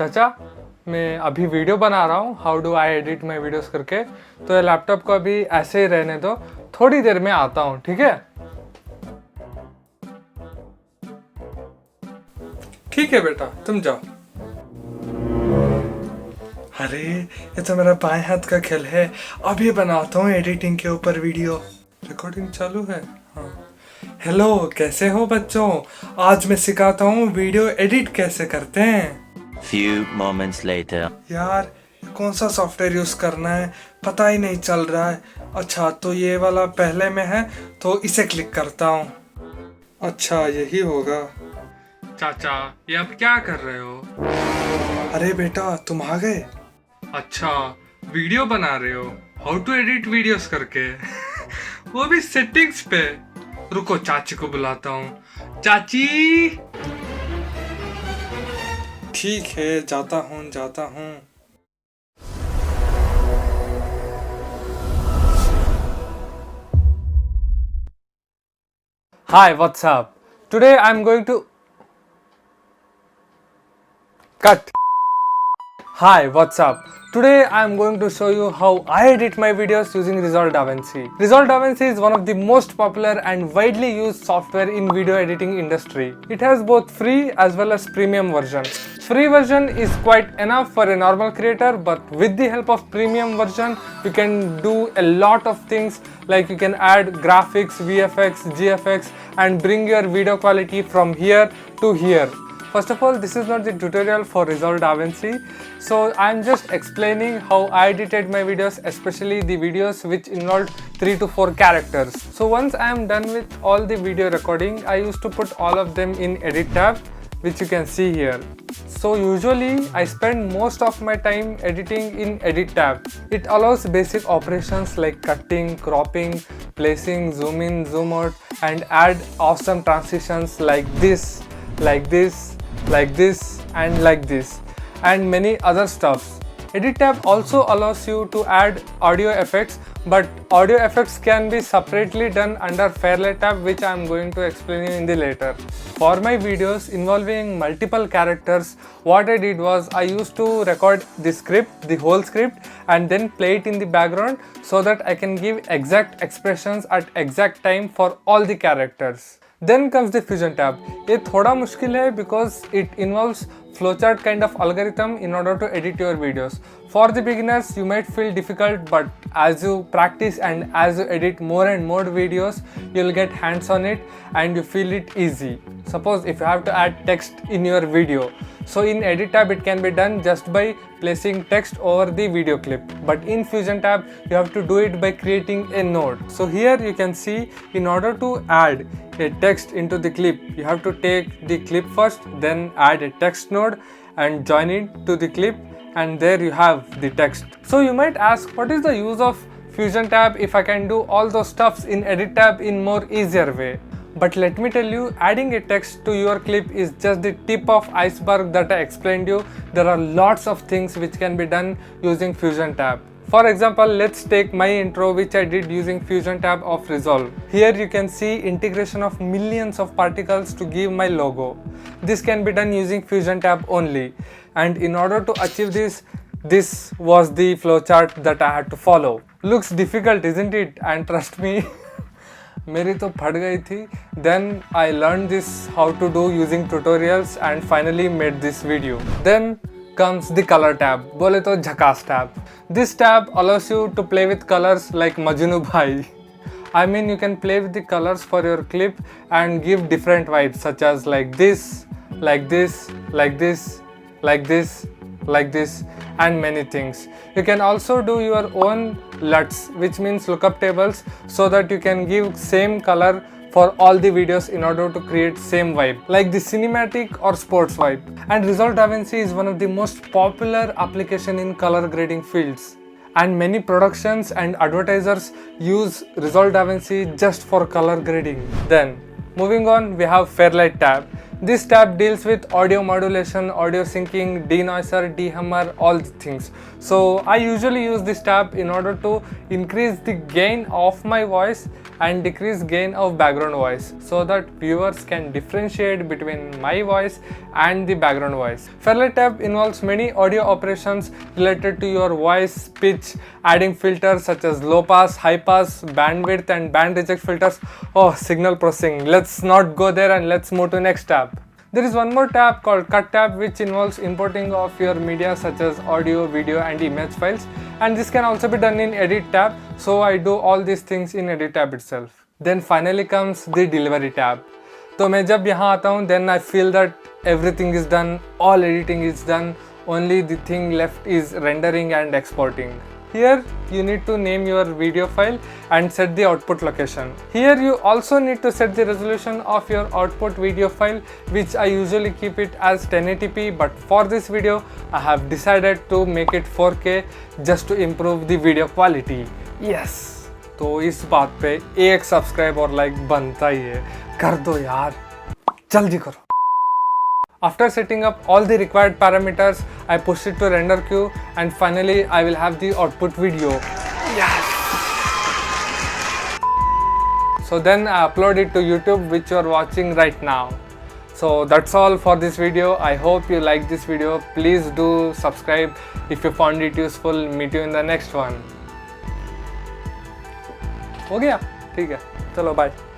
चाचा मैं अभी वीडियो बना रहा हूँ, how do I edit my videos करके, तो ये लैपटॉप को अभी ऐसे ही रहने दो, थोड़ी देर में आता हूँ, ठीक है? ठीक है बेटा, तुम जाओ। अरे ये तो मेरा बाएं हाथ का खेल है, अभी बनाता हूँ एडिटिंग के ऊपर वीडियो। रिकॉर्डिंग चालू है? हाँ। हेलो, कैसे हो बच्चों? आज मैं सिखाता हूँ वीडियो एडिट कैसे करते हैं। Few moments later. यार कौन सा सॉफ्टवेयर यूज करना है पता ही नहीं चल रहा है। अच्छा तो ये वाला पहले में है तो इसे क्लिक करता हूँ। अच्छा यही होगा। चाचा ये आप क्या कर रहे हो? अरे बेटा तुम आ गए। अच्छा वीडियो बना रहे हो, हाउ टू एडिट वीडियोस करके वो भी सेटिंग्स पे। रुको चाची को बुलाता हूँ। चाची। ठीक है जाता हूँ। Hi, what's up? Today I'm going to cut. Hi, what's up? Today I'm going to show you how I edit my videos using Resolve DaVinci. Resolve DaVinci is one of the most popular and widely used software in video editing industry. It has both free as well as premium version. Free version is quite enough for a normal creator, but with the help of premium version, you can do a lot of things, like you can add graphics, VFX, GFX and bring your video quality from here to here. First of all, this is not the tutorial for Resolve DaVinci, so I'm just explaining how I edited my videos, especially the videos which involved 3 to 4 characters. So once I am done with all the video recording, I used to put all of them in Edit tab, which you can see here. So usually I spend most of my time editing in Edit tab. It allows basic operations like cutting, cropping, placing, zoom in, zoom out and add awesome transitions like this, like this, like this and like this and many other stuffs. Edit tab also allows you to add audio effects, but audio effects can be separately done under Fairlight tab, which I am going to explain you in the later. For my videos involving multiple characters, what I did was I used to record the script, the whole script, and then play it in the background so that I can give exact expressions at exact time for all the characters. Then comes the Fusion tab. ये थोड़ा मुश्किल है because it involves flowchart kind of algorithm in order to edit your videos. For the beginners, you might feel difficult, but as you practice and as you edit more and more videos, you'll get hands on it and you feel it easy. Suppose if you have to add text in your video, so in Edit tab it can be done just by placing text over the video clip, but in Fusion tab you have to do it by creating a node. So here you can see, in order to add a text into the clip, you have to take the clip first, then add a text node and join it to the clip, and there you have the text. So you might ask, what is the use of Fusion tab if I can do all those stuffs in Edit tab in more easier way? But let me tell you, adding a text to your clip is just the tip of iceberg that I explained you. There are lots of things which can be done using Fusion tab. For example, let's take my intro which I did using Fusion tab of Resolve. Here you can see integration of millions of particles to give my logo. This can be done using Fusion tab only. And in order to achieve this, this was the flowchart that I had to follow. Looks difficult, isn't it? And trust me, मेरी तो फट गई थी. Then I learned this how to do using tutorials and finally made this video. Then comes the color tab. बोले तो झकास tab. This tab allows you to play with colors like Majnu Bhai. I mean, you can play with the colors for your clip and give different vibes, such as like this, like this, like this, like this, like this and many things. You can also do your own LUTs, which means lookup tables, so that you can give same color for all the videos in order to create same vibe, like the cinematic or sports vibe. And Resolve DaVinci is one of the most popular application in color grading fields, and many productions and advertisers use Resolve DaVinci just for color grading. Then moving on, we have Fairlight tab. This tab deals with audio modulation, audio syncing, denoiser, dehammer, all the things. So I usually use this tab in order to increase the gain of my voice and decrease gain of background voice so that viewers can differentiate between my voice and the background voice. Fairlight Tab involves many audio operations related to your voice, pitch, adding filters such as low pass, high pass, bandwidth and band reject filters. Oh, signal processing. Let's not go there and let's move to next tab. There is one more tab called Cut tab, which involves importing of your media such as audio, video and image files, and this can also be done in Edit tab, so I do all these things in Edit tab itself. Then finally comes the Delivery tab. तो मैं जब यहाँ आता हूँ, then I feel that everything is done, all editing is done, only the thing left is rendering and exporting. Here you need to name your video file and set the output location. Here you also need to set the resolution of your output video file, which I usually keep it as 1080p, but for this video I have decided to make it 4K just to improve the video quality. Yes! तो इस बात पे एक subscribe और like बनता ही है, कर दो यार, जल्दी करो. After setting up all the required parameters, I push it to render queue and finally I will have the output video. Yes! So then I upload it to YouTube, which you are watching right now. So that's all for this video. I hope you liked this video. Please do subscribe if you found it useful. Meet you in the next one. हो गया? ठीक है, चलो bye.